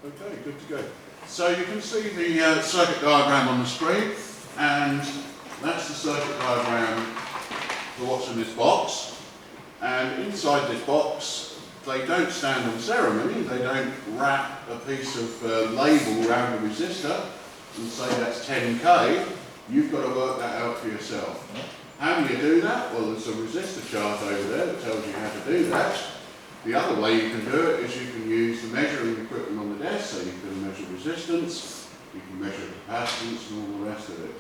Okay, good to go. So you can see the circuit diagram on the screen, and that's the circuit diagram for what's in this box. And inside this box, they don't stand on ceremony, they don't wrap a piece of label around a resistor and say that's 10k. You've got to work that out for yourself. How do you do that? Well, there's a resistor chart over there that tells you how to do that. The other way you can do it is you can use the measuring equipment on the desk, so you can measure resistance, you can measure capacitance and all the rest of it.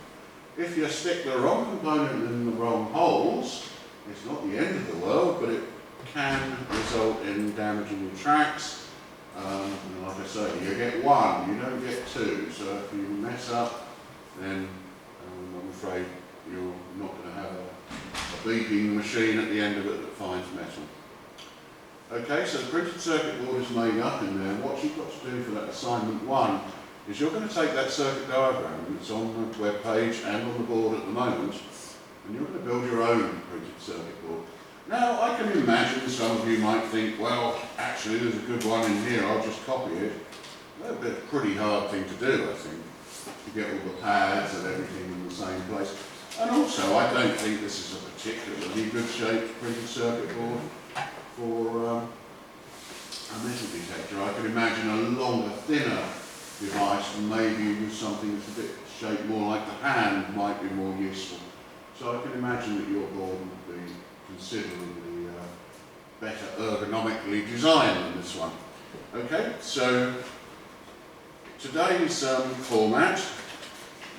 If you stick the wrong component in the wrong holes, it's not the end of the world, but it can result in damaging your tracks. And like I say, you get one, you don't get two, so if you mess up, then I'm afraid you're not going to have a beeping machine at the end of it that finds metal. Okay, so the printed circuit board is made up in there. What you've got to do for that assignment 1 is you're going to take that circuit diagram that's on the web page and on the board at the moment, and you're going to build your own printed circuit board. Now, I can imagine some of you might think, well, actually there's a good one in here, I'll just copy it. That'd be a pretty hard thing to do, I think, to get all the pads and everything in the same place. And also, I don't think this is a particularly good shaped printed circuit board for a metal detector. I could imagine a longer, thinner device, and maybe with something that's a bit shaped more like the hand might be more useful. So I can imagine that your board would be considerably better ergonomically designed than this one. Okay, so today's format,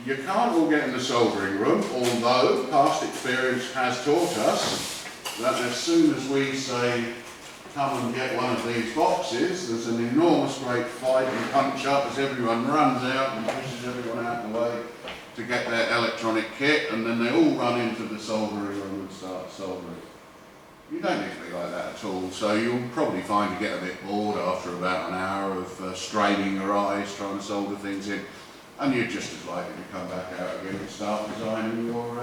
you can't all get in the soldering room, although past experience has taught us that as soon as we say, come and get one of these boxes, there's an enormous great fight and punch up as everyone runs out and pushes everyone out of the way to get their electronic kit, and then they all run into the soldering room and start soldering. You don't need to be like that at all, so you'll probably find you get a bit bored after about an hour of straining your eyes trying to solder things in, and you're just as likely to come back out again and start designing your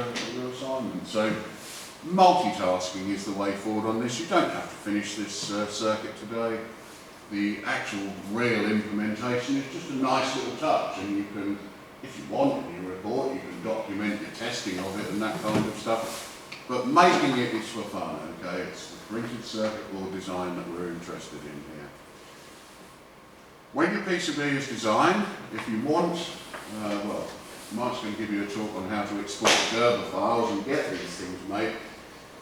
assignment. So multitasking is the way forward on this. You don't have to finish this circuit today. The actual real implementation is just a nice little touch, and you can, if you want in your report, you can document your testing of it and that kind of stuff. But making it is for fun, okay? It's the printed circuit board design that we're interested in here. When your PCB is designed, if you want, well, Mike's going to give you a talk on how to export Gerber files and get these things made.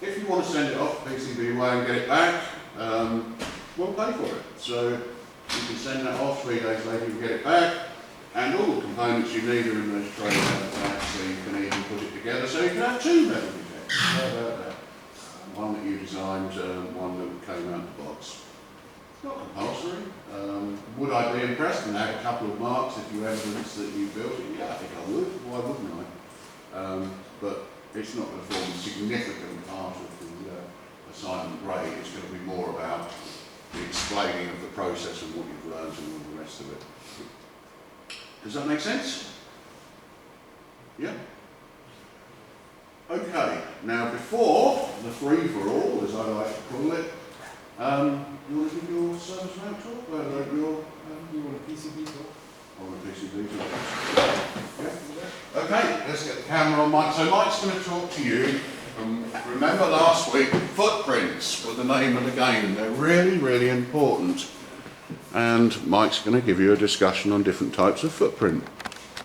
If you want to send it off to PCBWay and get it back, we'll pay for it. So you can send that off, 3 days later you can get it back, and all the components you need are in those trays out the back, so you can even put it together so you can have 2 metal detectors. How about that? One that you designed, one that came out of the box. It's not compulsory. Would I be impressed and add a couple of marks if you evidence that you built it? Yeah, I think I would. Why wouldn't I? But it's not going to form a significant part of the assignment grade. It's going to be more about the explaining of the process and what you've learned and all the rest of it. Does that make sense? Yeah? Okay, now before the free-for-all, as I like to call it, you want to give your service mount talk? You want a PCB talk? I want a PCB talk. Yeah? Okay, let's get the camera on Mike. So Mike's going to talk to you. Remember last week, footprints were the name of the game. They're really, really important. And Mike's going to give you a discussion on different types of footprint.